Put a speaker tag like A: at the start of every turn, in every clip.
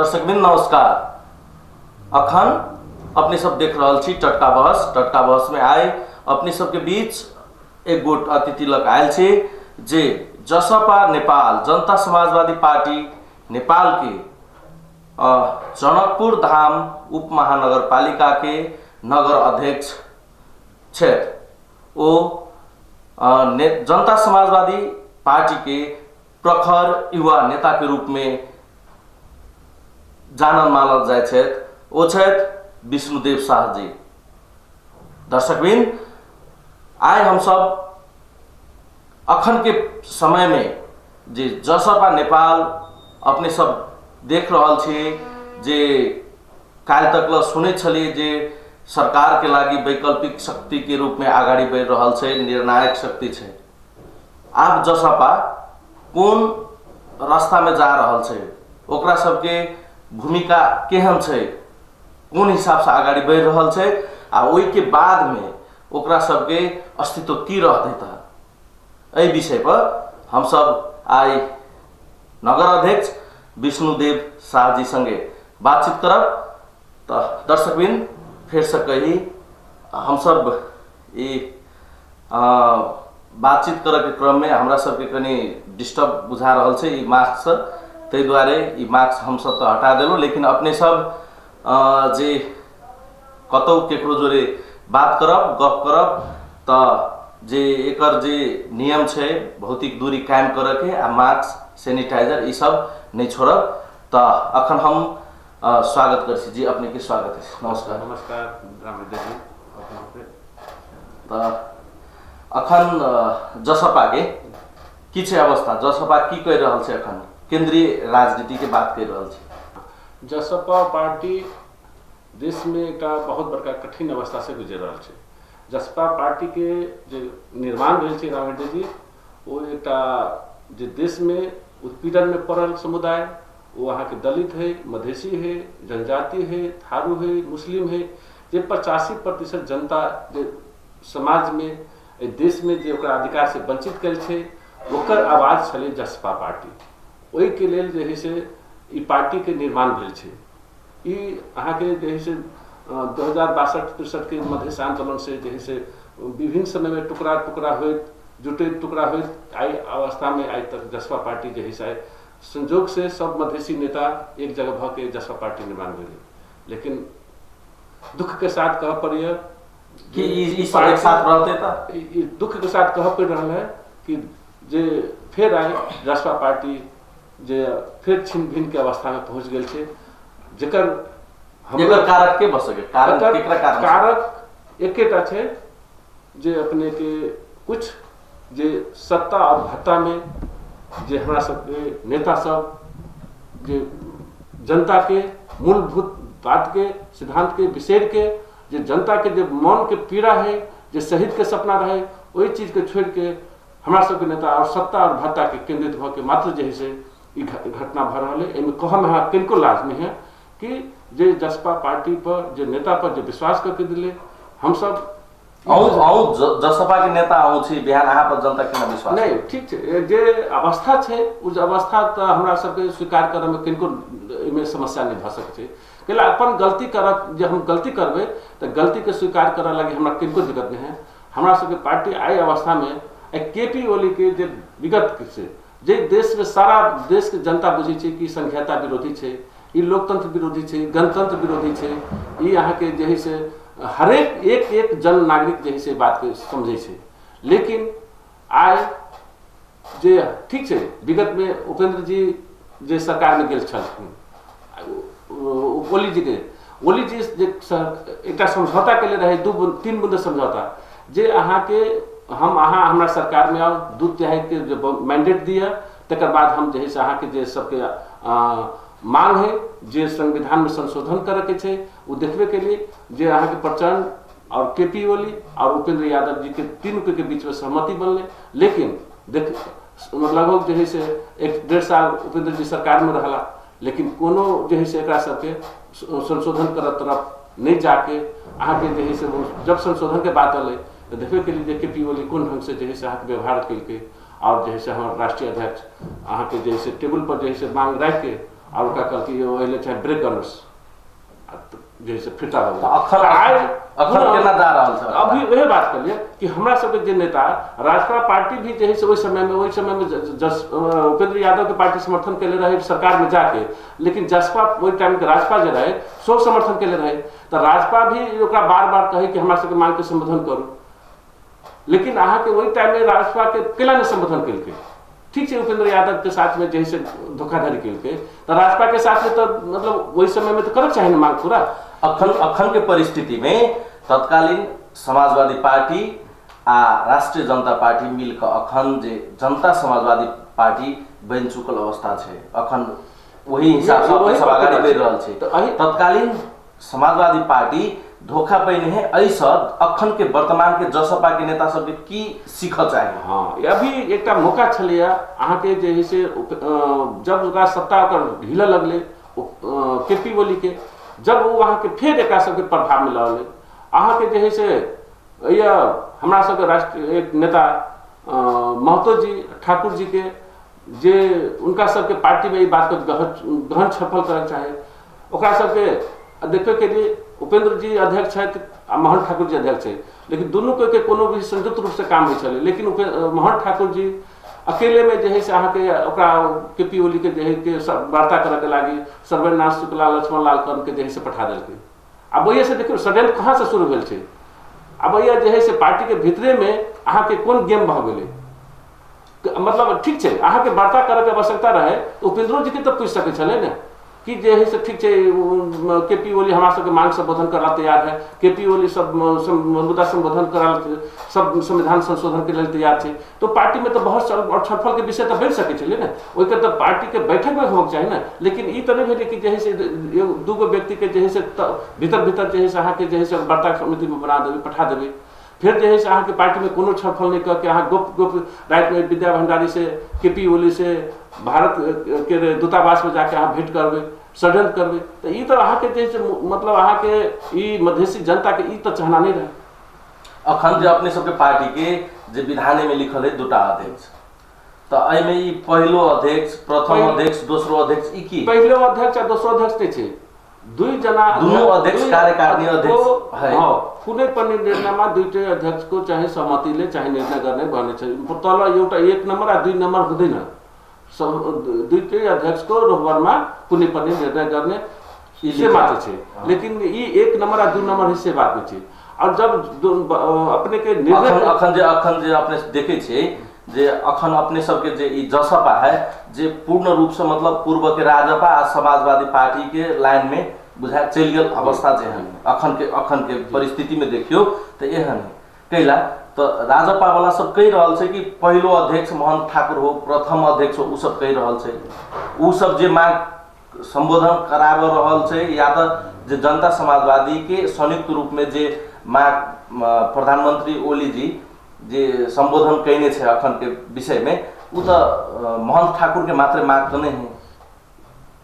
A: दर्शकबिन नमस्कार। अखन अपने सब देख रहा छी टटका बहस में आए अपने सबके बीच एक गोट अतिथि लग आयल छे जे जसपा नेपाल जनता समाजवादी पार्टी नेपाल के जनकपुर धाम उप महानगरपालिका के नगर अध्यक्ष क्षेत्र ओ जनता समाजवादी पार्टी के प्रखर युवा नेता के रूप में जानल मानल जाए छे ओ छे विष्णुदेव शाह जी। दर्शकबिन आए हम सब अखन के समय में जे जसपा नेपाल अपने सब देख रहल छे जे काल तक सुने छलिए जे सरकार के लागी वैकल्पिक शक्ति के रूप में आगाड़ी बढ़ रहल छे, निर्णायक शक्ति छे। आप जसपा कौन रास्ता में जा रहल छे, ओकरा सबके भूमिका केहन छे, कौन हिसाब से आगाड़ी बढ़ रहल छे आ ओई के बाद में ओकरा सबके अस्तित्व की रहते था, एहि विषय पर हम सब आई नगर अध्यक्ष विष्णुदेव शाह जी संगे बातचीत करब। तो दर्शकबिन फिर से कही हम सब ये बातचीत करे के क्रम में हमरा सबके कनी डिस्टर्ब बुझा रहल छे ई मास्क से, तै द्वारे ई मास्क हम सब तो हटा देलो, लेकिन अपने सब जे कतौ केकरो जोरे बात करब गप करब तो जे एकर जे नियम छे भौतिक दूरी कायम करे के आ मास्क सैनिटाइजर ई सब नहीं छोड़ब। तो अखन हम स्वागत कर जी अपने के स्वागत है। नमस्कार।
B: नमस्कार रामदेव जी।
A: तो अखन जसपा के की छे अवस्था, जसपा की कह रहल छे, अखन केंद्रीय राजनीति के बात कर रहल छे।
B: जसपा पार्टी देश में एक बहुत बड़का कठिन अवस्था से गुजर रहा है। जसपा पार्टी के जो निर्माण भेल छे रामदेव जी, वो एक जो देश में उत्पीड़न में पड़ल समुदाय, वो वहाँ के दलित है, मधेसी है, जनजाति है, थारू है, मुस्लिम है, जे 85% जनता जे समाज में देश में जो अधिकार से वंचित कल छे ओकर आवाज छले जसपा पार्टी। ओहि के लेल जे है से ई पार्टी के निर्माण भेल छे। ई अहाँ के जे है से 2062-63 के मधेश आंदोलन से जे है से विभिन्न समय में टुकड़ा टुकड़ा होत जुटे टुकड़ा होत आई अवस्था में आई तक जसपा पार्टी जे है से संजोग से सब मधेसी नेता एक जगह भ के जसपा पार्टी निर्माण भेल। लेकिन दुख के साथ कह पड़िए
A: कि ई सब एक साथ रहते था,
B: दुख के साथ कह पड़ रहा है कि जे फिर आई जसपा पार्टी जे फिर छिन भिन्न के अवस्था में पहुंच गए छे, जेकर
A: कारक के बस सके
B: कारक एकेटा छे जे अपने के कुछ जे सत्ता और भत्ता में जे हमरा सबके नेता सब जे जनता के मूलभूत बात के सिद्धांत के विषय के जे जनता के जे मन के पीड़ा है, जे शहीद के सपना रहे, वही चीज के छोड़ के हमरा सबके नेता और सत्ता और भत्ता के केंद्रित भ के मात्र जे है से घटना भ रहा है। एमे कहम यहाँ किनको लाज नहीं है कि जे जसपा पार्टी पर जे नेता पर जो विश्वास करके दिले हम सब
A: जसपा के नेता छी बिहान अहाँ पर जनता के विश्वास
B: नहीं ठीक छे। जे अवस्था छे उस अवस्था तो हमरा सबके स्वीकार करे में किनको में समस्या नहीं भ सके छे। अपन गलती करब, जे हम गलती करबे तो गलती के स्वीकार करे लगे हमरा किनको दिक्कत नहीं है। हमरा सबके पार्टी आई अवस्था में केपी ओली के जे विगत से जे देश में सारा देश के जनता बुझे छे कि संघीयता विरोधी छे, ई लोकतंत्र विरोधी छे, गणतंत्र विरोधी छे, ई यहाँ के जे है से हरेक एक जन नागरिक जे है से बात के समझे छे। लेकिन आज जे ठीक छे विगत में उपेंद्र जी जे सरकार में गेल छलखिन ओली जी जे एक समझौता के लिए रहे 2-3 बुंद समझौता जे अहाँ के हम अहाँ हमरा सरकार में आओ 2/3 के जो मैंडेट दिया तकर बाद हम जे है से अहाँ के जे सबके मांग है जे संविधान में संशोधन करे के छे वो देखबे के लिए जे अहाँ के प्रचंड और केपी ओली और उपेंद्र यादव जी के 3 के बीच में सहमति बनले। लेकिन देख लगभग जो है से 1-1.5 साल उपेंद्र जी सरकार में रहला, लेकिन कोनो जो है से एकरा सबके संशोधन कर तरफ नहीं जाके अहाँ के जो है से जब संशोधन के बात अले तो देखबे के लिए केपी ओली कोन ढंग से जो है से अहाँ के व्यवहार कल के और जो है से हमारे राष्ट्रीय अध्यक्ष अहाँ के जो है से टेबल पर जो है से मांग रख के और उनका कल की ओहिले चाहे ब्रेक गनर्स जैसे फिरता हो
A: अखन केना जा रहल छै
B: अभी वही बात कर लिए कि हमरा सबके जे नेता राजपा पार्टी भी जे है से वही समय में उपेंद्र यादव के पार्टी समर्थन केले रहे सरकार में जाके, लेकिन जसपा वही टाइम के राजपा जे रहे सो समर्थन केले रहे, तो राजपा भी ओकरा बार बार कहे कि हमरा सबके मांग के संबोधन करू, लेकिन अहाँ के वही टाइम में राजपा के केला ने संबोधन केलके। ठीक है, उपेंद्र यादव के साथ में जैसे धोखाधड़ी केलके तो राजपा के साथ में तो मतलब वही समय में तो करक चाहिए मांग पूरा।
A: अखन के परिस्थिति में तत्कालीन समाजवादी पार्टी आ राष्ट्रिय जनता पार्टी मिलकर अखन जे जनता समाजवादी पार्टी बन चुकल अवस्था है, अखन वही हिसाब से सब आगे बढ़ रहा है। तत्कालीन समाजवादी पार्टी धोखा पैने है ऐसा अखन के वर्तमान के जसपा के नेता सबके की सीख चाहिए।
B: हाँ, अभी एक मौका छलिया अहाँ के जे है से जब ओकरा सत्ता ओकर ढीला लगले केपी ओली के, जब वो वहाँ के फिर एक सबके प्रभाव में लगले अहाँ के जे है से हमरा सबके राष्ट्रीय एक नेता महतो जी ठाकुर जी के जे उनका सबके पार्टी में बात को गहन छलफल करना चाहे, ओकरा सबके देखे के लिए उपेंद्र जी अध्यक्ष है आ मोहन ठाकुर जी अध्यक्ष है, लेकिन दोनों के कोनो भी संयुक्त रूप से काम नहीं चले, लेकिन मोहन ठाकुर जी अकेले में जो है से अहाँ के केपी ओली के जो है के वार्ता करे के लागी सर्वेनाथ शुक्ला लक्ष्मण लाल कर्ण के जो है से पठा दिलके। अब वही से देखियो षड्यंत्र कहाँ से शुरू भेल छै, अब वही जो है से पार्टी के भीतरे में अहाँ के कोन गेम भ गेलै, मतलब ठीक है अहाँ के वार्ता करे के आवश्यकता रहे तो उपेंद्रो जी के तो पूछ सके छले ने कि जे है से ठीक है केपी ओली हमारा सबके मांग संबोधन करा तैयार है, केपी ओली सब मुद्दा संबोधन करा सब संविधान संशोधन के लिए तैयार थे, तो पार्टी में तो बहुत छलफल के विषय तो बढ़ सके चलिए ना, वही तो पार्टी के बैठक में होना चाहिए ना, लेकिन ये तो नहीं भेले कि जे से दूगो व्यक्ति के जे से भीतर भीतर जे है अहाँ के जे है वार्ता समिति में बना देवे पठा देवे, फिर जो है से अहाँ के पार्टी में कोनो छलफल नहीं करके अहाँ गुप्त रात में विद्या भंडारी से केपी ओली से भारत के दूतावास में जाके अहाँ भेंट करबे षड्यंत्र करबे, तो ये तो अहाँ के जैसे मतलब अहाँ के ई मधेसी जनता के ई तो चाहना नहीं रहे।
A: अखन जो अपने सबके पार्टी के जे विधाने में लिखल है दूटा अध्यक्ष, तो एहि में ई पहलो अध्यक्ष प्रथम अध्यक्ष दोसरो अध्यक्ष ई की
B: पहलो अध्यक्ष आ दोसरो अध्यक्ष नहीं छे, दुई जना
A: दोनों अध्यक्ष कार्यकारिणी अध्यक्ष है।
B: कुनै पनि निर्णयमा दुईटै अध्यक्ष को चाहे सहमतिले चाहे निर्णय गर्ने भन्ने छ, तल एउटा 1 नम्बर आ 2 नम्बर हुँदैन, दुईटै अध्यक्ष को रोहबरमा कुनै पनि निर्णय गर्ने से मात्र छे, लेकिन ई 1 नम्बर आ 2 नम्बर हिस्से बात में छे। और जब अपने के निर्णय
A: अखन जे अपने देखे छे जे अखन अपने सबके जे ई जसपा है जे पूर्ण रूप से मतलब पूर्व के राजपा आ समाजवादी पार्टी के लाइन में बुझा चल गल अवस्था जे है अखन के परिस्थिति में देखियो तो एहन कैला तो राजपा वाला सब कह रहल छै कि पहलो अध्यक्ष मोहन ठाकुर हो प्रथम अध्यक्ष हो, उ सब कह रहल छै, उ सब जे मांग संबोधन कराब रहल छै या तो जे जनता समाजवादी के संयुक्त रूप में जे मांग प्रधानमंत्री ओली जी जे संबोधन कैने छे अखन के विषय में उ तो मोहन ठाकुर के मात्र मांग तो नहीं है,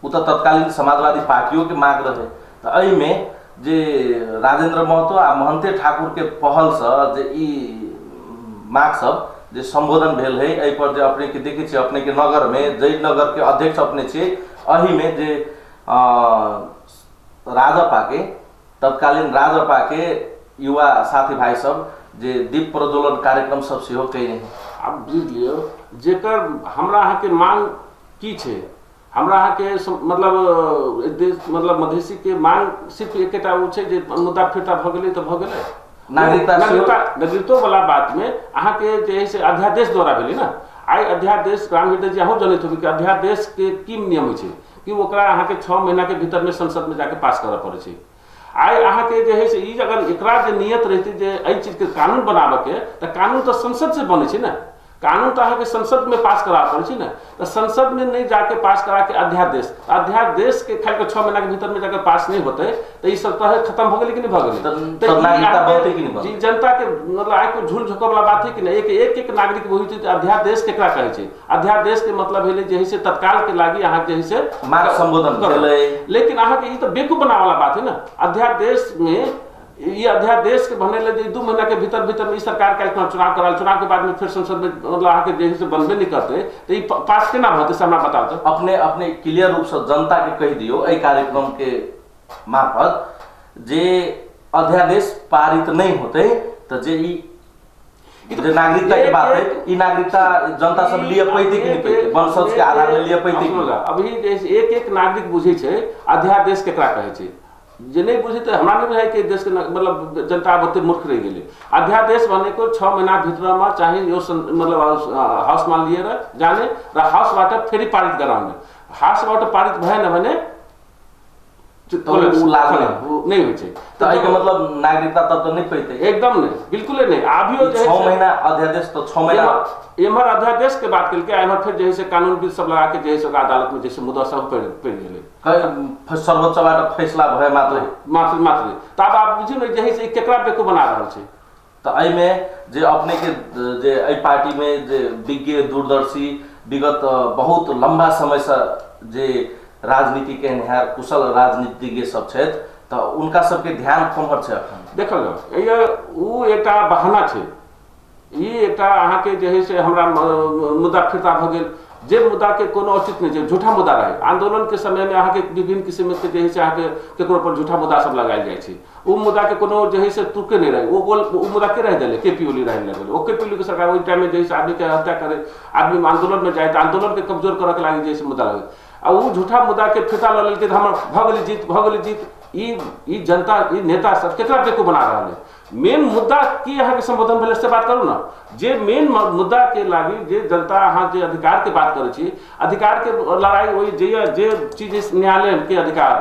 A: उ तो तत्कालीन समाजवादी पार्टियों के मांग रहे। तो एहि में जे राजेंद्र महतो आ महंते ठाकुर के पहल से जे ई मांग सब जे संबोधन भेल है एहि पर जे अपने के देखे छे अपने के नगर में जय नगर के अध्यक्ष अपने छे, एहि में जे राजपा के तत्कालीन राजपा के युवा साथी भाई सब जे दीप प्रज्वलन कार्यक्रम सब सेहो कैने।
B: अब बुझ लियो जेकर हमरा अहाँ के मांग की छे, हमरा अहाँ के मतलब देश मतलब मधेसी के मांग सिर्फ एकेटा उ छे जे मुद्दा फिरता भ गेलै तो भ गेलै, नागरिकत्व वाला बात में अहाँ के जे से अध्यादेश द्वारा भेलै ना, आई अध्यादेश ग्राम हृदय जी अहूँ जनैत होबे कि अध्यादेश के की नियम होइ छे कि ओकरा अहाँ के 6 महीना के भीतर में संसद में जाके पास करऽ पड़े छे। आई अहाँ के जे है से ई अगर एकरा जे नियत रहती जे एहि चीज के कानून बनाबे के तो कानून तो संसद से बने छे ना, कानून तो अहाँ के संसद में पास करा पड़े छे ना, तो संसद में नहीं जाके पास करा के अध्यादेश के खाली 6 महीना के भीतर में जाकर पास नहीं होते तो ये सब तो खत्म हो गए कि नहीं भ गए, जी जनता के मतलब आइ को झूल झोंका वाला बात है कि नहीं, एक नागरिक वही चीज अध्यादेश केकरा कहे छे, अध्यादेश के मतलब भेले जे से तत्काल के लागी अहाँ जे से
A: मांग संबोधन भेलै,
B: लेकिन अहाँ के ई तो बेवकूफ बनावे वाला बात है ना, अध्यादेश में ये अध्यादेश के बने ले 2 महीना के भीतर भीतर में सरकार का चुनाव कराल, चुनाव के बाद में फिर संसद में मतलब आके जैसे बनबे नहीं करते तो ये पास केना होते से हमरा बताओ तो।
A: अपने अपने क्लियर रूप से जनता के कह दियो ए कार्यक्रम के मार्फत जे अध्यादेश पारित नहीं होते तो जे जो नागरिकता के बात है, ये नागरिकता जनता सब लिए पैते कि नहीं पैते, वंशज के आधार में लिए पैते कि
B: अभी एक नागरिक बुझे छे अध्यादेश केकरा कहे छे, जे नहीं बुझे तो हमरा नहीं है कि देश के मतलब जनता बहुते मूर्ख रह गेले। अध्यादेश बने को 6 महीना भीतर में चाहे यो मतलब हाउस मान लिए जाने हाउस वाटर फेरी पारित कराने, हाउस वाटर पारित भय न बने नहीं हो
A: तो मतलब नागरिकता तब तो नहीं पैते,
B: एकदम नहीं, बिल्कुल नहीं। अभी
A: 6 महीना अध्यादेश तो 6 महीना
B: एमहर अध्यादेश के बात करके एमहर फिर जैसे कानून भी सब लगा के जैसे अदालत में जैसे मुद्दा सब पड़ गेले,
A: सर्वोच्च बाट फैसला भय
B: मात्र तब आप बुझियो न जैसे केकरा बेको बना रहल छै।
A: तो एहि में जे अपने के जे एहि पार्टी में जे विज्ञ दूरदर्शी विगत बहुत लंबा समय से जे राजनीति के निहार कुशल राजनीतिज्ञ सब छथि तो उनका सबके ध्यान कमहर छै अखन
B: देखल जाओ। उ एकटा बहाना छै, ई एकटा अहाँ के जे है से हमरा मुद्दा फिरता भ गेल, जे मुद्दा के कोनो औचित्य नहीं छै, झूठा मुद्दा रहे। आंदोलन के समय में अहाँ के विभिन्न किस्म के जे है से अहाँ के केकरो पर झूठा मुद्दा सब लगायल जाय छै, उ मुद्दा के कोनो जे है से तुके नहीं रहे। उ मुद्दा के रह देले केपी ओली रह लगल, ओ केपी ओली के सरकार ओइ टाइम में जे है से आदमी के हत्या करे, आदमी आंदोलन में जाए तो आंदोलन के कमजोर करे के लागि जे है से मुद्दा लगे आ उ झूठा मुद्दा के फिरता ल लेलकै हमर भ गेलै जीत। ई जनता ई नेता सब केकरा बेको बना रहल है। मेन मुद्दा की यहाँ के संबोधन भेल से बात करू ना, जे मेन मुद्दा के लागी जे जनता अहाँ जे अधिकार के बात करे छी, अधिकार के लड़ाई वही जे चीज न्यायालय के अधिकार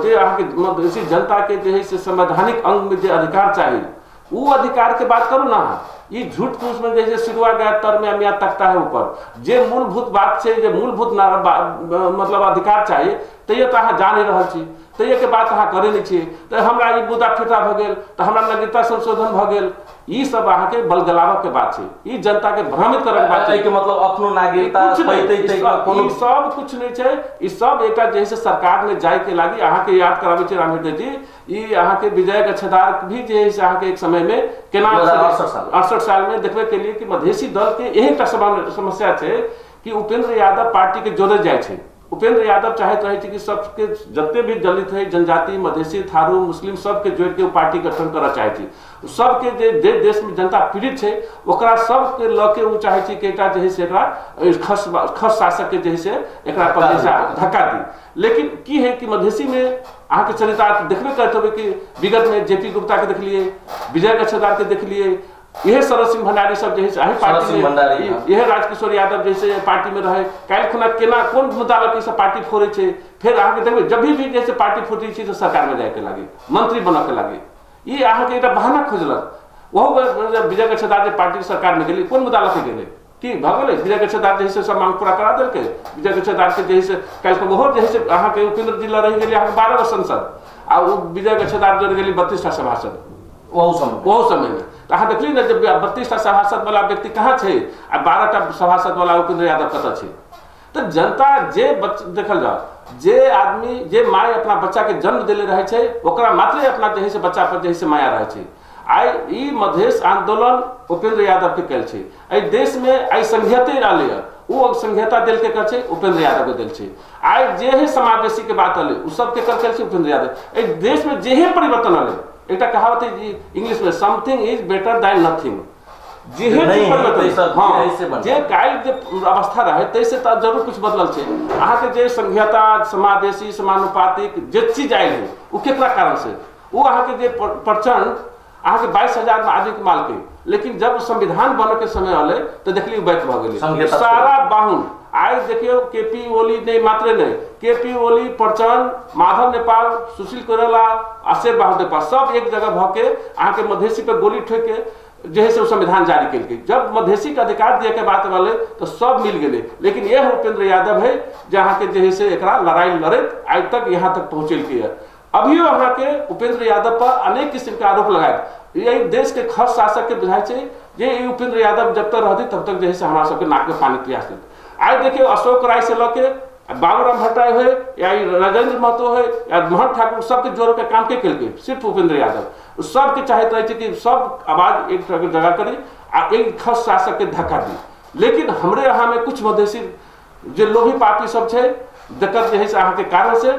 B: जे अहाँ के जनता के जे है से संवैधानिक अंग में जे अधिकार चाहिए वो अधिकार के बात करू ना। ये झूठ फूस में जैसे सिरवा गया तर में मियाँ तकता है ऊपर, जे मूलभूत बात से जे मूलभूत मतलब अधिकार चाहिए तो ये तो अहाँ जान रहा छी, तो ये के बात अहाँ करे नहीं छी, तो हमरा ये मुद्दा फिरता भ गेल तो हमरा नागरिकता संशोधन भ गेल, ई सब अहाँ के बलगलावा के बात छै, ई जनता के भ्रमित करे के बात छै।
A: के मतलब अपनो नागरिकता पैते
B: कोनो सब कुछ नहीं छै, ई सब एकटा जैसे सरकार में जाय के लागी अहाँ के याद कराबै छै रामहृदय जी, ई अहाँ के विजय गच्छदार भी जे है से अहाँ के एक समय में केना 68 साल में देखबे के लिए कि मधेसी दल के यही समस्या छै कि उपेंद्र यादव पार्टी के जोड़े जाय छै। उपेंद्र यादव चाहते रहे कि सबके जते भी दलित है जनजाति मधेसी थारू मुस्लिम सबके जोड़ के पार्टी गठन करना चाहती, सबके जे देश में जनता पीड़ित है ओकरा सबके लके वो चाहे कि एकटा जे है से एकरा खस शासक के जे है से एकरा पर धक्का दी। लेकिन की है कि मधेसी में अहाँ के चरितार्थ देखबे करते हो कि विगत में जेपी गुप्ता के देख लिए, विजय गच्छदार के देख लिए, यह सरद सिंह भंडारी सब जैसे पार्टी में, यह राजकिशोर यादव जैसे पार्टी में रहे, काल खुना केना कोन मुद्दा लगे सब पार्टी फोड़े छे, फिर अहाँ के देखबे जब भी जैसे पार्टी फोड़ी छी तो सरकार में जाए के लागे, मंत्री बन के लागे, ये अहाँ के एकटा बहाना खोजलक। वह विजय गच्छदार जे पार्टी सरकार में गेली कोन मुद्दा लगे गेले की भ गेलै, विजय गच्छदार जैसे सब मांग पूरा करा देलकै, विजय गच्छदार के जैसे काल को बहुत जैसे अहाँ के उपेंद्र जिला रह गेली अहाँ 12 संसद आ विजय गच्छदार जोड़ गेली 32 टा सभासद वो समय में। तो अहाँ देखली ना जब 32 टा सभासद वाला व्यक्ति कहाँ छे आ 12 टा सभासद वाला उपेंद्र यादव कतऽ छे। तो जनता जे देखल जाओ जे आदमी जे माय अपना बच्चा के जन्म देले रहे छे ओकरा मात्र अपना जे है से बच्चा पर जे है से माया रहे छे। आई ई मधेश आंदोलन उपेंद्र यादव के कल छे, आई देश में आई संघीयते रहले वो संघीयता दिल के कर छे उपेंद्र यादव के दिल छे। आई जे है समावेशी के बात अले उ सब के कर छे उपेंद्र यादव। आई देश में जे है परिवर्तन अले एक कहावत है इंग्लिश में something is better than nothing, जे काल जे अवस्था रहे तैसे तो जरूर कुछ बदलल छे। अहाँ के जे संघीयता समावेशी समानुपातिक जे चीज आयल है वो केकरा कारण से वो अहाँ के जे प्रचंड अहाँ के 22,000 में आदमी के माल के, लेकिन जब संविधान बने के समय आले तो देखली बैठ भ गेली सारा बाहुन। आज देखियो केपी ओली नहीं मात्र नहीं, केपी ओली प्रचंड माधव नेपाल सुशील कोइराला आशेर बहादुर नेपाल सब एक जगह भके अहाँ के मधेसी पे गोली ठोक के जे है से संविधान जारी कल के। जब मधेसी के अधिकार दिए के बात वाले तो सब मिल गए, लेकिन यह उपेंद्र यादव है जहाँ के जे है से एकरा लड़ाई लड़े आज तक यहाँ तक पहुँचल के है। अभी वहाँ के उपेंद्र यादव पर अनेक किस्म के आरोप लगाए, यही देश के खस शासक के बुझाई छे जे उपेंद्र यादव जब तक रहते तब तक जे है से हमारा सबके नाक में पानी पियास देते। आज देखिए अशोक राय से लके बाबूराम भट्टराय हुए या राजेंद्र महतो हुए या मोहन ठाकुर, सबके जोड़ के काम के केलकै, सिर्फ उपेंद्र यादव सबके चाहते रहे कि सब आवाज एक जगह करी आ एक खस शासक के धक्का दी। लेकिन हमरे यहाँ में कुछ मधेसी जे लोभी पार्टी सब छै दिक्कत जे है से अहाँ के कारण से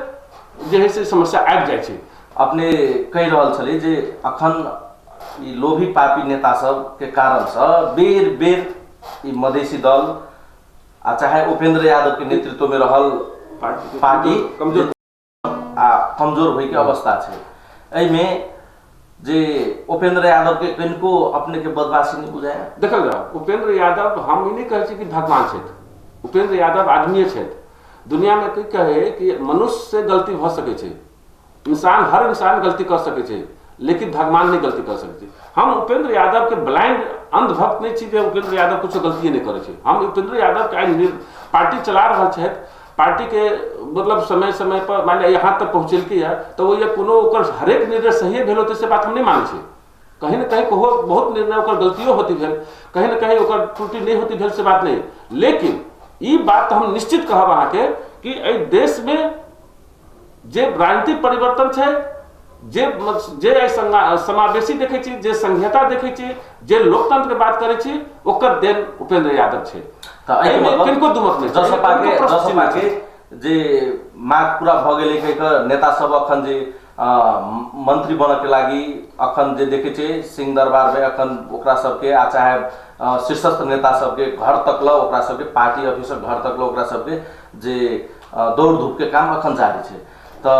B: जे है से समस्या आबि जाइ छै।
A: अपने कहि रहल छली जे अखन ई लोभी पापी नेता सब के कारण से बेर बेर ई मधेसी दल आ चाहे उपेंद्र यादव के नेतृत्व में रहल पार्टी कमजोर होई के अवस्था है। में जे उपेंद्र यादव के किनको अपने के बदमाशी नहीं बुझाया।
B: देखल जाओ उपेंद्र यादव हम ई नहीं कहे छी कि भगवान छथि, उपेंद्र यादव आदमी छथि। दुनिया में की कहे कि मनुष्य से गलती भ सके छै, इंसान हर इंसान गलती कर सके छै, लेकिन भगवान नहीं गलती कर सकते। हम उपेंद्र यादव के ब्लाइंड अंधभक्त नहीं छी जे उपेंद्र यादव कुछ गलती नहीं करे छै। हम उपेंद्र यादव के पार्टी चला रहल छथि, पार्टी के मतलब समय समय पर मान लिया यहाँ तक पहुँचेलकै है तो वो ये कोनो ओकर हरेक निर्णय सही भेल होते से बात हम नहीं माने छी। कहीं ना कहीं बहुत निर्णय ओकर गलतियों होती भेल, कहीं ना कहीं ओकर त्रुटि नहीं होती भेल से बात नहीं। लेकिन ई बात हम निश्चित कहब अहाँ के कि एहि देश में जे राजनीतिक परिवर्तन छै, जे समावेशी देखे छी, जे संघीयता देखे छी, जे लोकतंत्र के बात करे छी, ओकर देन उपेंद्र यादव छै। किनको दुमत नहीं।
A: जसपा के जे माग पूरा भ गेलै कहि नेता सब अखन जे मंत्री बन के लागी अखन जे देखे छी सिंह दरबार में अखन ओकरा सबके आ चाहे शीर्षस्थ नेता सबके घर तक ल ओकरा सबके पार्टी ऑफिसर घर तक ल ओकरा सबके जे दौड़ धूप के काम अखन जारी छै। तो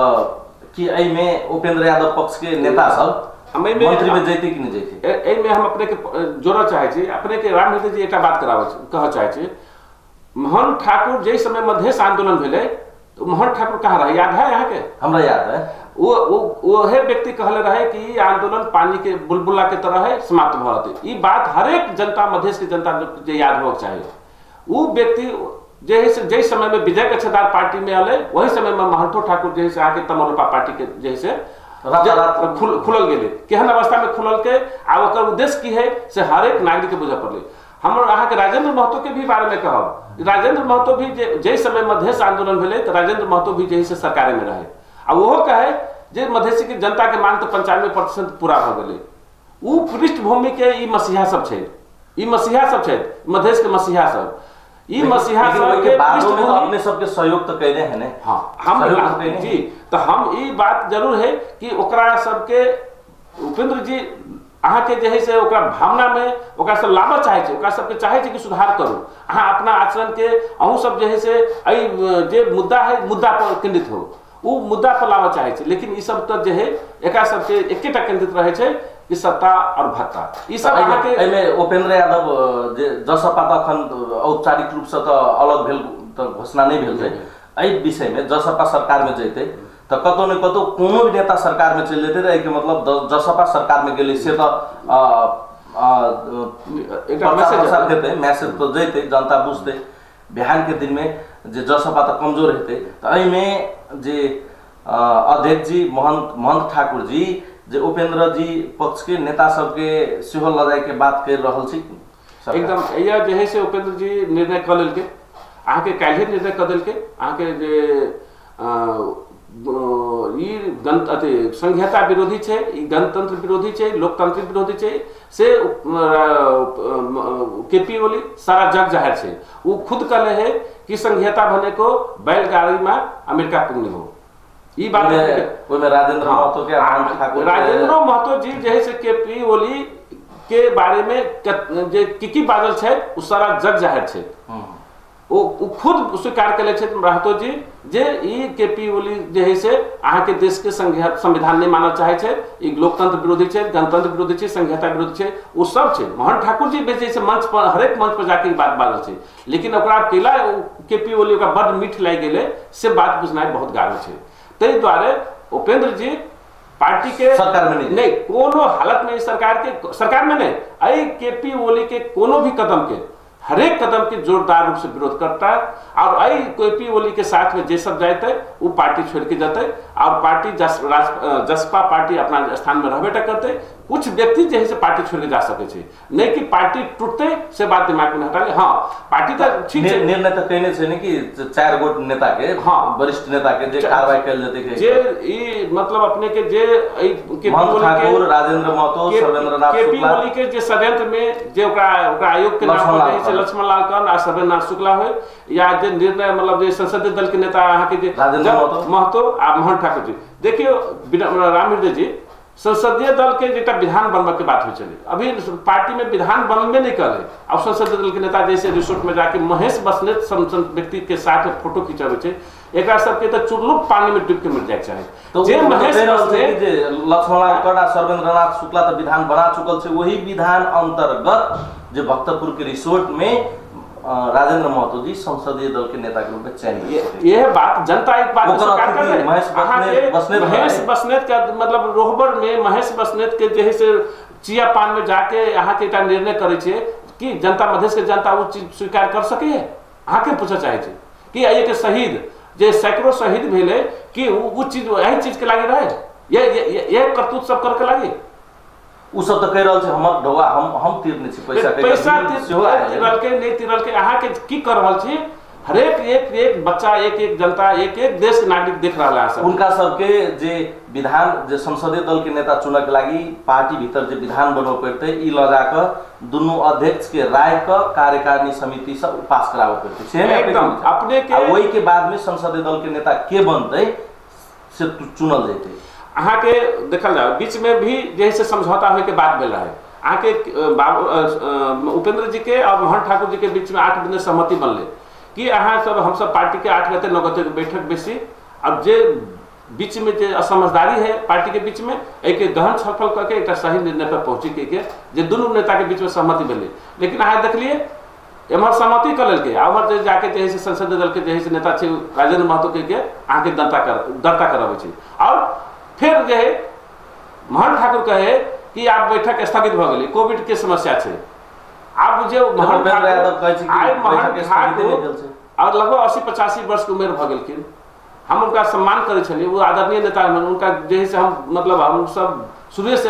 A: कि एहि में उपेंद्र यादव पक्ष के नेता सब मंत्री में जैते कि नहीं जैते?
B: एहि में हम अपने के जोड़ना चाहे छी, अपने के रामहृदय जी एकटा बात कह चाहे छी। मोहन ठाकुर जे समय मधेश आंदोलन भेले तो मोहन ठाकुर कहाँ रहे, याद है यहाँ के?
A: हमरा याद है।
B: वो व्यक्ति कहले रहे कि आंदोलन पानी के बुलबुला के तरह है, समाप्त भ जेतै। ई बात हरेक जनता मधेश के जनता जे याद होक चाहे। वो व्यक्ति जे समय में विजय कक्षेदार पार्टी में आले वही समय में महंतो ठाकुर जे आके तमलपा पार्टी के जे खुलल गेले। केहन अवस्था में खुलल के आ ओकर उद्देश्य की है से हरेक नागरिक के बुझे पड़ले। हम अहाँ के राजेंद्र महतो के भी बारे में कहब, राजेंद्र महतो भी जे समय मधेश आंदोलन भेले तो राजेंद्र महतो भी जे सरकार में रहे आ वो कहे जे मधेसी के जनता के मांग तो 95% पूरा हो गए। उ पृष्ठभूमि के ई मसीहा सब छै, ई मसीहा सब छै, मधेश के मसीहा सब। ई मसीहा सब के
A: बादों में तो अपने सबके सहयोग तो कैले हैं ने।
B: हां हम जी तो हम ई बात जरूर है कि ओकरा सबके उपेंद्र जी अहाँ के जे है से ओकरा भावना में ओकरा सब लाभ चाहे छै, ओकरा सबके चाहे छै कि सुधार करू। अहाँ अपना आचरण के अहू सब जे है से एहि जे मुद्दा है मुद्दा पर केंद्रित हो, वो मुद्दा पर लाभ चाहे छै। लेकिन ई सब तो जे है एकरा सबके एकेटा केंद्रित रहे छै कि सत्ता और भत्ता। ई सब अहाँ के
A: एमे उपेंद्र यादव जे जसपा त अखन औपचारिक रूप से तो अलग भेल तो घोषणा नहीं भेल छै। एहि विषय में जसपा सरकार में जैते तो कतौ न कतौ कोनो भी नेता सरकार में चल जेते रहे के मतलब जसपा सरकार में गेले से तो मैसेज तो जैते, जनता बुझते। बिहान के दिन में जे जसपा तो कमजोर हेते तो एहि में जे अध्यक्ष जी महंत ठाकुर जी जे उपेंद्र जी पक्ष के नेता सबके सेहो लड़ाई के बात कर रहल छी।
B: एकदम यह जे है से उपेंद्र जी निर्णय कर लेलके, अहाँ के काल्हि निर्णय कर देलके। अहाँ के जे संघीयता विरोधी छै, ई गणतंत्र विरोधी छै, लोकतांत्रिक विरोधी छै से केपी ओली सारा जग जाहिर छै। वो खुद कहले है कि संघीयता बने को बैलगाड़ी में अमेरिका पुगने हो। ई बात
A: में राजेंद्र महतो के
B: राजेंद्र महतो जी जे है से केपी ओली के बारे में जे की बाजल छै उ सारा जग जाहिर छै। वो खुद स्वीकार कर महतो जी जे ई केपी ओली जे है से अहाँ के देश के संविधान नहीं मानना चाहे छे, ई लोकतंत्र विरोधी छे, गणतंत्र विरोधी छे, संघीयता विरोधी छे, वो सब छे। मोहन ठाकुर जी जैसे मंच पर हरेक मंच पर जाके बात बाजल छे, लेकिन ओकरा अकेला केपी ओली का बड़ मीठ लाग गेले से बात बुझनाइ बहुत गाढ़ छे। तै द्वारे उपेंद्र जी पार्टी के
A: सरकार में नहीं
B: कोनो हालत में सरकार में नहीं आई केपी ओली के कोनो भी कदम के हरेक कदम के जोरदार रूप से विरोध करता है। और आई केपी ओली के साथ में जे सब जाते वो पार्टी छोड़ के जाते और पार्टी जसपा पार्टी अपना स्थान में रहबे करते। कुछ व्यक्ति जो है से पार्टी छोड़ के जा सके छे, नहीं कि पार्टी टूटते से बात दिमाग में हटा ले। हाँ पार्टी तो ठीक है,
A: निर्णय तो कहने छे कि 4 गोट नेता के,
B: हाँ
A: वरिष्ठ नेता के जे कार्रवाई कैल जेते के
B: जे ई मतलब अपने के जे
A: ठाकुर, राजेंद्र महतो, सर्वेंद्रनाथ
B: केपी
A: शुक्ला
B: ओली के जे षड्यंत्र में जे ओकरा आयोग के नाम पर जे लक्ष्मण लाल कंद आ सर्वेंद्रनाथ शुक्ला हो, या जे निर्णय मतलब जे संसदीय दल के नेता अहाँ के जे
A: राजेंद्र महतो
B: आ मोहन ठाकुर जी, देखियो राम हृदय जी, संसदीय दल के जेटा विधान बनबे के बात हो चले, अभी पार्टी में विधान बनबे नहीं करे। अब संसदीय दल के नेता जैसे रिसोर्ट में जाके महेश बसनेत व्यक्ति के साथ फोटो खिंचावे छे, एकरा सबके तो चुरलुक पानी में डूब के मर जाए चाहे।
A: तो जे महेश बसनेत जे लक्ष्मण लाल कंद आ सर्वेंद्रनाथ शुक्ला तो विधान बना चुकल छे, वही विधान अंतर्गत जे भक्तपुर के रिसोर्ट में राजेंद्र महतो जी संसदीय दल के नेता के रूप में चयनित।
B: यह बात जनता एक बात
A: सरकार कर रही है।
B: महेश बसनेत का मतलब रोहबर में महेश बसनेत के जे है से चिया पान में जाके यहाँ के निर्णय करे छे कि जनता मधेश के जनता वो चीज स्वीकार कर सके है। अहाँ के पूछे चाहे छे कि एक शहीद जे सैकड़ों शहीद भेले कि वो चीज यही चीज के लागे रहे, ये करतूत सब करके लागे।
A: उ सब तो कह रहल छे हमर ढोआ हम तीरने छी पैसा
B: तीरल के नहीं तीरल के अहाँ के की कर रहल छी। हरेक एक बच्चा एक जनता एक देश के नागरिक देख रहा है।
A: उनका सबके जे विधान जे संसदीय दल के नेता चुनक लागी पार्टी भीतर जे विधान बनबे पड़ते ई ल जाकर दुनू अध्यक्ष के राय का कार्यकारिणी समिति सब पास कराबे पड़ते
B: एकदम अपने के
A: वही के बाद में संसदीय दल के नेता के बनते से चुनल जेते।
B: अहाँ के देखल जाए बीच में भी जैसे समझौता होने के बाद मिल रहा है। अहाँ के उपेंद्र जी के और मोहन ठाकुर जी के बीच में 8 दिन सहमति बनले कि अहाँ सब हम सब पार्टी के 8 गते 9 गते बैठक बेसी। अब जे बीच में जे असमझदारी है पार्टी के बीच में एक गहन छलफल करके एक सही निर्णय पर पहुंची के जे दोनों नेता के बीच में सहमति बनले। लेकिन अहाँ देख लिए एमहर सहमति कर लेके अमर जाके जैसे संसदीय दल के जैसे नेता छे राजेंद्र महतो के अहाँ के दर्ता करावे छे और फिर जो है मोहन ठाकुर कहे कि आप बैठक स्थगित भ गई कोविड के समस्या छे। आप जो मोहन ठाकुर और लगभग 80-85 वर्ष के उम्र भ गेलखिन, हम उनका सम्मान करे छलिए, वो आदरणीय नेता उनका जैसे हम मतलब हम सब शुरू से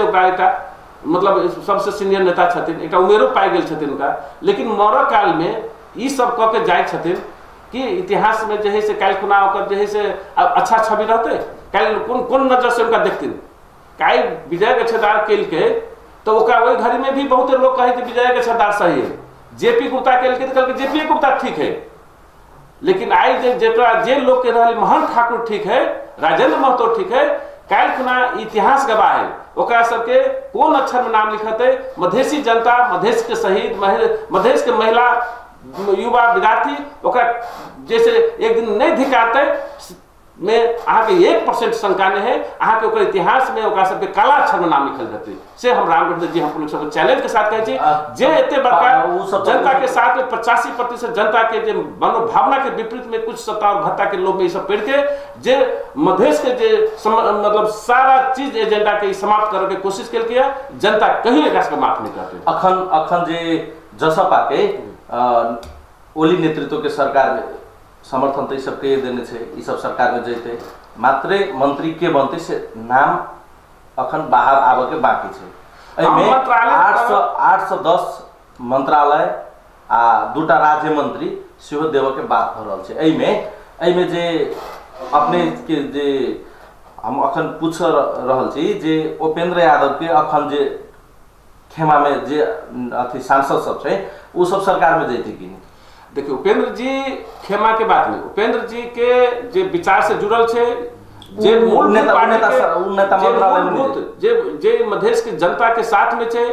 B: मतलब सबसे सीनियर नेता छथिन, एक उमेरो पाई गेल छथिन उनका। लेकिन मर काल में ई सब कह के जाय छथिन कि इतिहास में जे से काल खुना ओकर जे से अच्छा छवि रहते, काल कौन नजर से उनका देखथिन। काल विजय के छेदार केल के तो ओकरा वही घड़ी में भी बहुत लोग कहे कि विजय के छेदार सही है, जेपी गुप्ता केल के तो जेपी गुप्ता ठीक है। लेकिन आई जे लोग के रहल मोहन ठाकुर ठीक है, राजेंद्र महतो ठीक है, काल खुना इतिहास गवाह है। ओकरा सबके कौन अक्षर में नाम लिखते, मधेसी जनता, मधेश के शहीद, मधेश के महिला युवा विद्यार्थी ओकरा जैसे एक दिन नहीं धिकाते में अहाँ के 1% शंका नहीं है। अहाँ के ओकर इतिहास में ओकरा सबके काला अक्षर में नाम लिखल रहते से हम रामकृष्ण जी हम सब चैलेंज के साथ कहे छी जे एते बड़का जनता के साथ में 85% जनता के जे मनोभावना के विपरीत में कुछ सत्ता और भत्ता के लोभ में सब पढ़ के जे मधेश के जे मतलब सारा चीज एजेंडा के समाप्त करे के कोशिश केल के जनता कहीं एकरा से माफ नहीं करते।
A: अखन जे जसपा के ओली नेतृत्व के सरकार में समर्थन तो सब कह देने छे, ई सब सरकार में जैते मात्रे मंत्री के बनते से नाम अखन बाहर आवे के बाकी छे। एमे 810 मंत्रालय आ 2टा राज्य मंत्री सेहो देव के बात भ रहल छे। एमे जे अपने के जे हम अखन पूछ रहल छी जे उपेंद्र यादव के अखन जे खेमा में जे अथी सांसद सब छे वो सब सरकार में जैते कि नहीं।
B: देखिए उपेंद्र जी खेमा के बात नहीं, उपेंद्र जी के जे विचार से जुड़ल छे जे मूल जे मधेश के जनता के साथ में छे,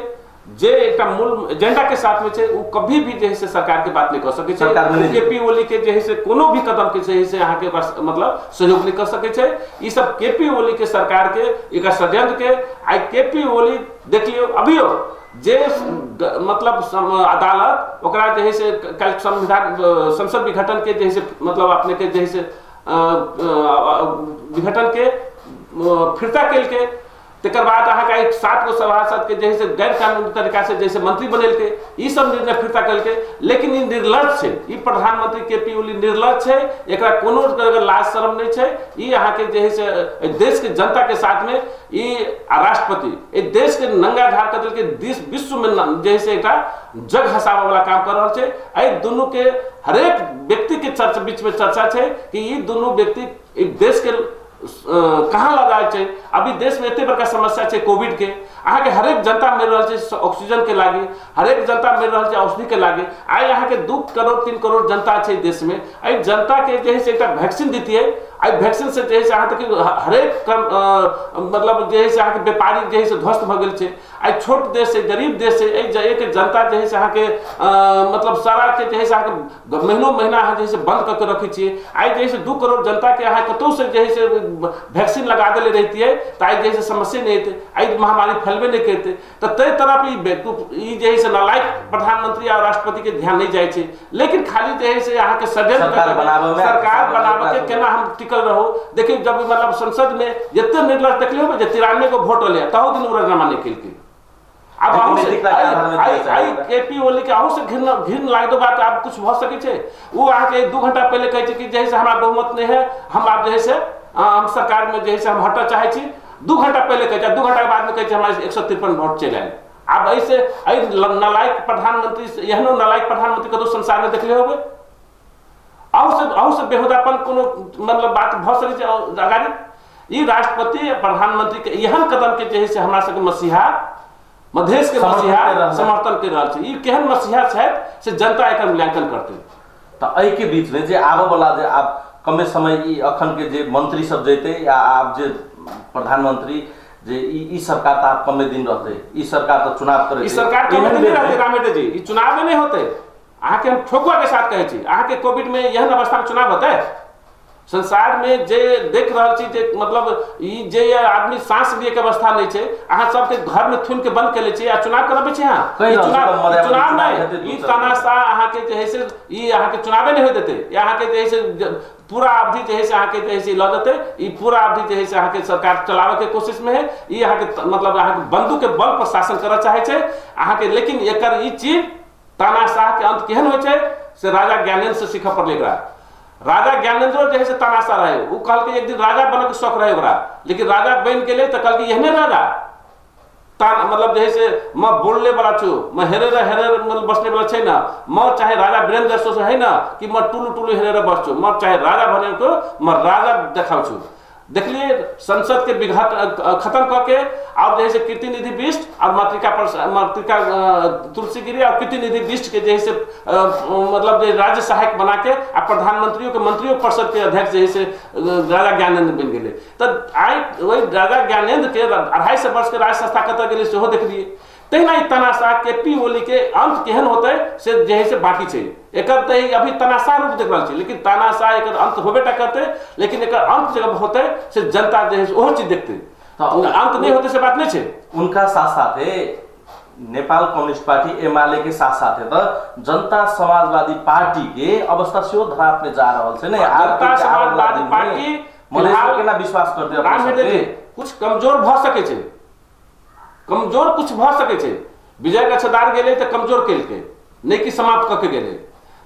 B: जे एक मूल एजेंडा के साथ में छे, वो कभी भी जे से सरकार के बात नहीं कर सके छे। केपी ओली के जे से कोनो भी कदम के से यहाँ के पास मतलब सहयोग नहीं कर सके छे। ई सब केपी ओली के सरकार के एक षड्यंत्र के आई केपी ओली देख लियो अभी जे मतलब अदालत ओकरा जे से संविधान संसद विघटन के जे से मतलब अपने के जे से विघटन के फिरता केल के तकर बाद अहाँ के 7 गो सभासद के जैसे गैर कानूनी तरीका से जैसे मंत्री बनेलके, ई सब निर्णय फिरता कलके। लेकिन ई निर्लज छै, ई प्रधानमंत्री केपी ओली निर्लज छै, एकरा कोनो लाज शरम नहीं छै। ई अहाँ के जे है से देश के जनता के साथ में ई राष्ट्रपति ए देश के नंगा झाड़ कर के देश विश्व में जे है से एकटा जग हसावे वाला काम कर रहल छै। एहि दुनू के हरेक व्यक्ति के चर्चा बीच में चर्चा छै कि ई दुनू व्यक्ति देश के कहाँ लगाए छै। अभी देश में एते बड़का समस्या छै कोविड के, अहाँ के हरेक जनता मिल रहा छै ऑक्सीजन के लागे, हरेक जनता मिल रहा छै औषधि के लागे। आई अहाँ के 2 करोड़ 3 करोड़ जनता छै देश में, आई जनता के जे है से एकटा वैक्सीन दीतिए। आई वैक्सीन से जे है से अहाँ तक हरेक मतलब जे है से अहाँ के व्यापारी जे है से ध्वस्त भ गेल छै। आई छोट देश से, गरीब देश से एक जनता जे है से अहाँ के मतलब सारा के जे है से अहाँ के महीनों महीना अहाँ जे है से बंद करके रखी छिए। आई जे है से 2 करोड़ जनता के अहाँ कतौ से जे है से वैक्सीन लगा देले रहती है तो आई जैसे समस्या नहीं होते, आई महामारी फैलबे नहीं करते। तो तय तरफ ई जे है से नालायक प्रधानमंत्री और राष्ट्रपति के ध्यान नहीं जाए छे। लेकिन खाली जे है से अहाँ के सरकार बनाबे के केना हम टिकल रहो। देखिए जब मतलब संसद में जते निर्लज देखलियो जे 93 को वोट ले तहो दिन राजीनामा नहीं केलके। अब अहू से आई केपी ओली के अहू से घिन लाग दो बात आप कुछ भ सके छे। वो अहाँ के 2 घंटा पहले कहै छे कि जे है से हमरा बहुमत नहीं है, हम आप जे है से हम सरकार में जे है से हम हटना चाहे छी। 2 घंटा पहले कहै, 2 घंटा के बाद में कहै हमारे 153 वोट चल आयल। अब ऐसे नालायक प्रधानमंत्री एहनो नालायक प्रधानमंत्री कतो संसार में देखले होबे। अहू से बेहुदापन कोनो मतलब बात भ सकै छै अगाडि। ई राष्ट्रपति प्रधानमंत्री के एहन कदम के जे है से हमरा सबके मसीहा मधेश के मसीहा समर्थन कर रहल छै। ई केहन मसीहा छै से जनता एकर मूल्यांकन करतै।
A: त एहि के बीच में जे आबो वाला जे आप कमे समय ई अखन के जे मंत्री सब जैते या आप जे प्रधानमंत्री जे ई सरकार त आप कमे दिन रहते, ई सरकार तो चुनाव करे,
B: ई सरकार कमे दिन रहते रामेटे जी, ई चुनाव में नहीं होते। अहाँ के हम ठोकुआ के साथ कहै छी, अहाँ के कोविड में एहन अवस्था में चुनाव होते। संसार में जे देख रहल छी जे मतलब ई जे आदमी सांस लिए के अवस्था नहीं छै, अहाँ सबके घर में थुन के बंद केले छी आ चुनाव करबे छी। अहाँ चुनाव नहीं, ई तानाशाह अहाँ के जे है से ई अहाँ के चुनावे नहीं होय देते। या अहाँ के जे है से पूरा अवधि जे है से अहाँ के जे है से ल देते। ई पूरा अवधि जे है से अहाँ के सरकार चलावे के कोशिश में है। ई अहाँ के मतलब अहाँ के बंदूक के बल पर शासन करय चाहे छै अहाँ के। लेकिन एकर ई चीज तानाशाह के अंत केहन होय छै से राजा ज्ञानेंद्र से सीखा पड़ले। एकरा राजा ज्ञानेंद्र जे है से तानाशाह रहे, वो कहल के एक दिन राजा बने के शौक रहे ओकरा, लेकिन राजा बन गेले तो कहल के एहने राजा मतलब जे है से मैं बोलने वाला छु, मैं हेरे मतलब बसने वाला छै ना। मैं चाहे राजा वीरेंद्र से है ना कि मैं टुलू हेरे बस छु, मैं चाहे राजा बने को मैं राजा देखाऊ छु। देखलिए संसद के विघट खत्म करके और जैसे कीर्ति निधि बिष्ट और मातृका तुलसीगिरी और कीर्ति निधि बिष्ट के जैसे मतलब राज्य सहायक बना के आ प्रधानमंत्रियों के मंत्रियों परिषद के अध्यक्ष जैसे राजा ज्ञानेंद्र बन गए। तो आई वही राजा ज्ञानेंद्र के 250 वर्ष के राज संस्था कत गेले सेहो देखलिए। तहिना तनाशाह केपी ओली के अंत केहन होते से जे है से बाकी छै। एकर त अभी तनाशाह रूप देख रहल छै, लेकिन तनाशाह एकर अंत होबेटा करते। लेकिन एकर अंत जब होते से जनता जे है से ओहो चीज देखते। अंत नहीं होते से बात नहीं छै।
A: उनका साथ साथे नेपाल कम्युनिस्ट पार्टी एमाले के साथ साथे तो जनता समाजवादी पार्टी के अवस्था सेहो धराप में जा रहल छै। ने
B: जनता समाजवादी पार्टी
A: मधेश केना विश्वास करते
B: कुछ कमजोर भ सके छै, कमजोर कुछ भ सके छै। विजय गच्छदार गेले तो कमजोर केलके, नहीं कि समाप्त करके गेले।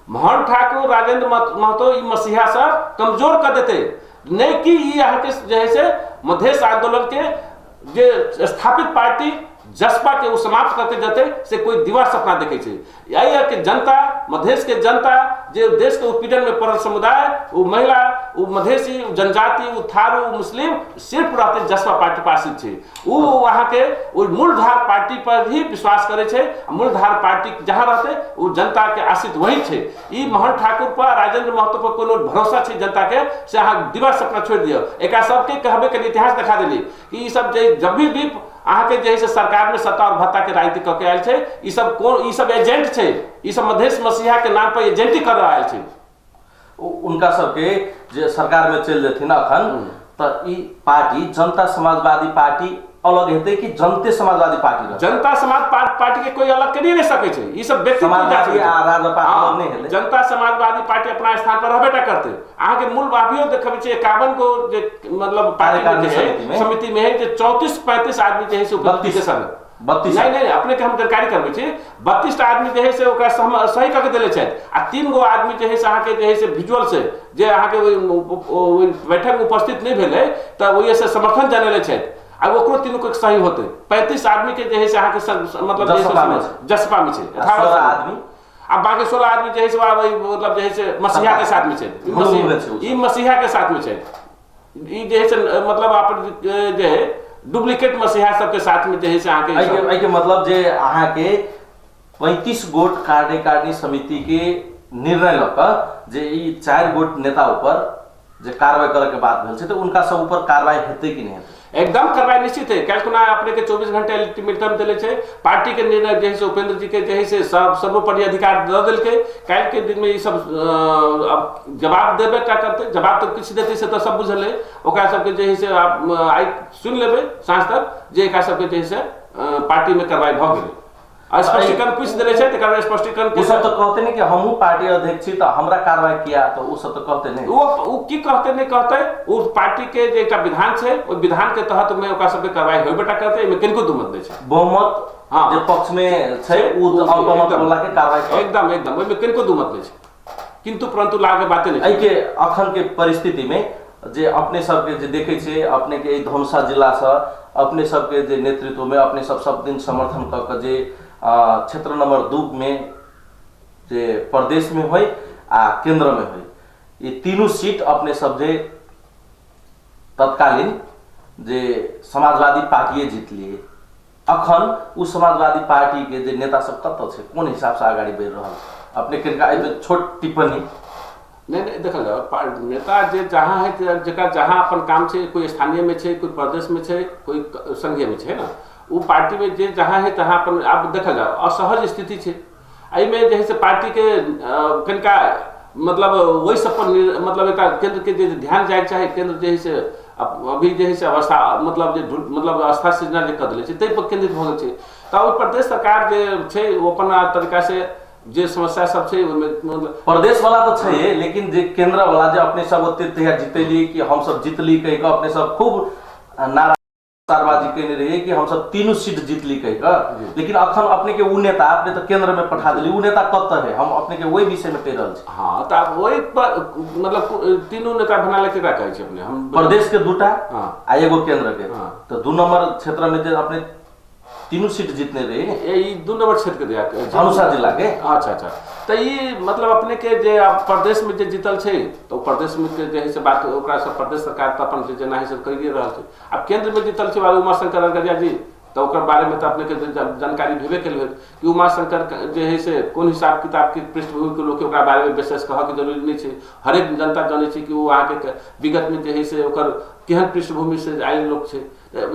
B: मोहन ठाकुर राजेंद्र महतो ई मसीहा से कमजोर कर देते, नहीं कि ई यहाँ के जे है से मधेश आंदोलन के जे स्थापित पार्टी जसपा के वो समाप्त करके जाते से कोई दीवा सपना देखे छे। यही है कि जनता मधेश के जनता जो देश के उत्पीड़न में पड़ल समुदाय, वो महिला, वो मधेसी, वो जनजाति, वो थारू, वो मुस्लिम सिर्फ रहते जसपा पार्टी पासित छे। वो वहाँ के वो मूलधार पार्टी पर ही विश्वास करे छे। मूलधार पार्टी जहाँ रहते वो जनता के आश्रित वही छे। ई मोहन ठाकुर पर राजेंद्र महतो पर कोनो भरोसा छे जनता के से अहाँ दीवा सपना छोड़ दियो। एक सबके कहबे के इतिहास दिखा देली कि ई सब जब भी अहाँ के जैसे सरकार में सत्ता और भत्ता के राजनीति करके आयल छे। ई सब कौन, ई सब एजेंट छे, ई सब मधेश मसीहा के नाम पर एजेंटी कर रहा छे।
A: उनका सबके जे सरकार में चल जेथिन अखन तो ई पार्टी जनता समाजवादी पार्टी अलग हेतै कि जनते समाजवादी पार्टी रहतै?
B: जनता समाज पार्टी के कोई अलग करिए नहीं सकै छै। ई सब व्यक्ति
A: समाजवादी आ राजपा अलग नहीं हेतै।
B: जनता समाजवादी पार्टी अपना स्थान पर रहबे टा करते। अहाँ के मूल अभियो देखबै छै 51 को जे मतलब पार्टी समिति में है जे 34-35 आदमी जे है से उपलब्धि के संग
A: 32
B: नहीं अपने के हम जानकारी करबै छी 32 टा आदमी जे है से ओकरा सही क के देले छै आ 3 गो आदमी जे है से अहाँ के जे है से विजुअल से जे अहाँ के ओइ बैठक में उपस्थित नहीं भेलै त ओइ से समर्थन जनेले छै आ ओकरो 3 को सही होते 35 आदमी के जे है से अहाँ के मतलब जसपा में छै
A: 16 आदमी
B: अब बाकी 16 आदमी जे है से मतलब जे है से मसीहा के साथ में छै। ई मसीहा के साथ में छै। ई जे है से मतलब अपन जे है डुप्लीकेट मसीहा सबके साथ में जे है से अहाँ
A: के मतलब जे अहाँ के 35 गोट कार्यकारिणी समिति के निर्णय लक जे ई 4 गोट नेता ऊपर जे कार्रवाई करे के बात भेल छै तो उनका सब ऊपर कार्रवाई हेतै कि नहीं हेतै?
B: एकदम कार्रवाई निश्चित है। कैलकुना अपने के 24 घंटे अल्टीमेटम देले छै। पार्टी के निर्णय जे है से उपेंद्र जी के जे है से सर्वोपरि अधिकार द देलकै। काल के दिन में ई सब अब जवाब देबे का करते जवाब तो किछ देते से तो सब बुझल है। ओकरा सब के जे है से आप आई सुन लेबे सांझ तक जे एकरा सब के जे है से पार्टी में कार्रवाई भ गेलै। स्पष्टीकरण पूछ देले छै तकर स्पष्टीकरण
A: के सब तो कहते नहीं कि हमहू पार्टी अध्यक्ष छी तो हमरा कार्रवाई किया तो वो सब तो कहते नहीं।
B: वो की कहते नहीं कहते वो पार्टी के जे एकटा विधान छै ओ विधान के तहत में ओकरा सब के कार्रवाई होय बेटा करते एमे किनको दुमत नहीं छै।
A: बहुमत हां जे पक्ष में छै उ अल्पमत वाला के कार्रवाई
B: एकदम ओमे किनको दुमत नहीं छै। किंतु परंतु लागे बातें नहीं
A: छै। के अखन के परिस्थिति में जे अपने सब के जे देखे छै अपने के धनुषा जिला से अपने सब के जे नेतृत्व में अपने सब दिन समर्थन क के जे क्षेत्र नंबर 2 में जे प्रदेश में होय आ केंद्र में होय ये तीनों सीट अपने सब जे तत्कालीन जे समाजवादी पार्टी जीत लिए। अखन उ समाजवादी पार्टी के जे नेता सब कत छै कोन हिसाब से आगाड़ी बढ़ रहल अपने किनका ए छोट टिप्पणी
B: नहीं देखल जाओ नेता जे जहाँ है जगह जहाँ अपन काम छै कोई स्थानीय में छै कोई प्रदेश में छै कोई संघीय में छै ना वो पार्टी में जे जहाँ है तहाँ अपन आप देखल जाओ असहज स्थिति छै। एहि में जे है से पार्टी के कनिका मतलब वही सब पर मतलब एक केंद्र के जे ध्यान जाए चाहे केंद्र जे है से अभी जे है से अवस्था मतलब जे मतलब अवस्था सृजना जे कर देले छै तै पर केंद्रित भ गेल छै। त प्रदेश सरकार जे छै वो अपन तरीका से जे समस्या सब छै मतलब
A: प्रदेश वाला तो छै लेकिन जे केंद्र वाला जे अपने सब ओते तैयार जीतली कि हम सब जीतली कह के अपने सब खूब नारा सारबाजी कहने रहिए कि हम सब तीनों सीट जीतली कह के लेकिन अखन अपने के उ नेता अपने तो केंद्र में पठा देली उ नेता कत है हम अपने के वही विषय में कह रहल छी।
B: हां त अब वही मतलब तीनों नेता बना ले केकरा कहै छै अपने हम
A: प्रदेश के दूटा आ एगो केंद्र के तो 2 नंबर क्षेत्र में जे अपने तीनों सीट जीतने रहे
B: ये 2 नंबर क्षेत्र के दिया
A: धनुषा जिला के।
B: अच्छा तो ये मतलब अपने के जे प्रदेश में जे जीतल छै तो प्रदेश में के जे है से बात ओकरा सब प्रदेश सरकार त अपन जेना है से करिए रहल छै। अब केंद्र में जीतल छै उमाशंकर अरगरिया जी तो ओकर बारे में तो अपने के जानकारी भेबे केल कि उमाशंकर जे है से कोन हिसाब किताब के पृष्ठभूमि के लोग के ओकरा बारे में विशेष कह के जरूरी नहीं छै। हर एक जनता जाने छै कि वो आके विगत में जे है से ओकर केहन पृष्ठभूमि से आयल लोग छै।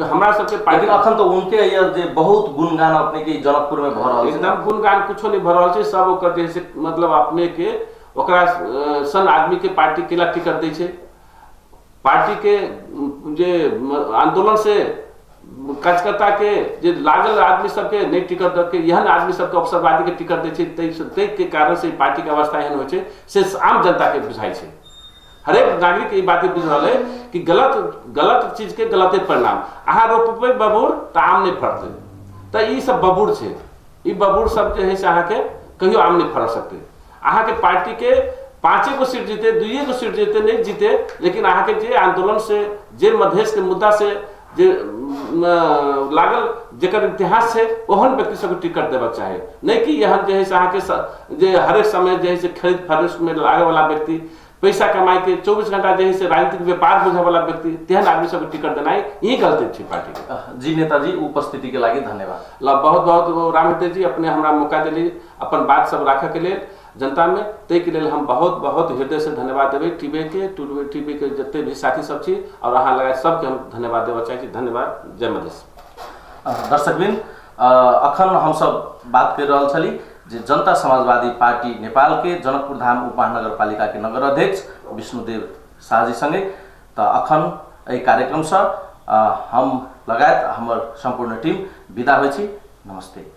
B: हमरा सबके पार्टी
A: अखन तो उनके जे बहुत गुणगान अपने के जनकपुर में भ रहल छै
B: एकदम गुणगान कुछो नहीं भ रहल छै। सब ओकर जे से मतलब अपने के ओकरा सन आदमी के पार्टी केला टिकट दै छै। पार्टी के जे आंदोलन से कार्यकर्ता के जे लागल आदमी सबके नहीं टिकट द के यहन आदमी सबके अवसरवादी के टिकट दै छै तै के कारण से पार्टी के अवस्था एहन होइ छै से आम जनता के बुझाई छै। हर एक नागरिक ये बात बुझ रहा है कि गलत चीज के गलते परिणाम अहाँ रोपबे बबूर तो आम नहीं फड़ते तो ये सब बबूर छै। ये बबूर सब जो है से अहाँ के कहियो आम नहीं फड़ सकते। अहाँ के पार्टी के 5 गो सीट जीते 2 गो सीट जीते नहीं जीते लेकिन अहाँ के जे आंदोलन से जे मधेश के मुद्दा से जे लागल जेकर इतिहास है ओहन व्यक्ति सबके टिकट देबा चाहे नहीं कि यहाँ जे है से अहाँ के जे हर एक समय जे है से खरीद फरोश में लागे वाला व्यक्ति पैसा कमाई के 24 घंटा जे है से राजनीतिक व्यापार बुझे वाला व्यक्ति तेहन आदमी सबके टिकट देनाई यही गलती छै पार्टी के।
A: जी नेताजी उपस्थिति के लागि धन्यवाद।
B: बहुत बहुत रामहृदय जी अपने हमरा मौका देली अपन बात सब राखे के लिए जनता में तै के लिए हम बहुत बहुत हृदय से धन्यवाद देबै टीवी के जते भी साथी सब छी और अहाँ लगा सबके हम धन्यवाद देबा चाहै छी। धन्यवाद। जय मधेश।
A: दर्शकबिन अखन हम सब बात कर रहल छली जे जनता समाजवादी पार्टी नेपाल के जनकपुर धाम उपमहानगरपालिका के नगर अध्यक्ष विष्णुदेव शाहजी संगे तो अखन एहि कार्यक्रम से हम लगायत हमर संपूर्ण टीम विदा होइ छी। नमस्ते।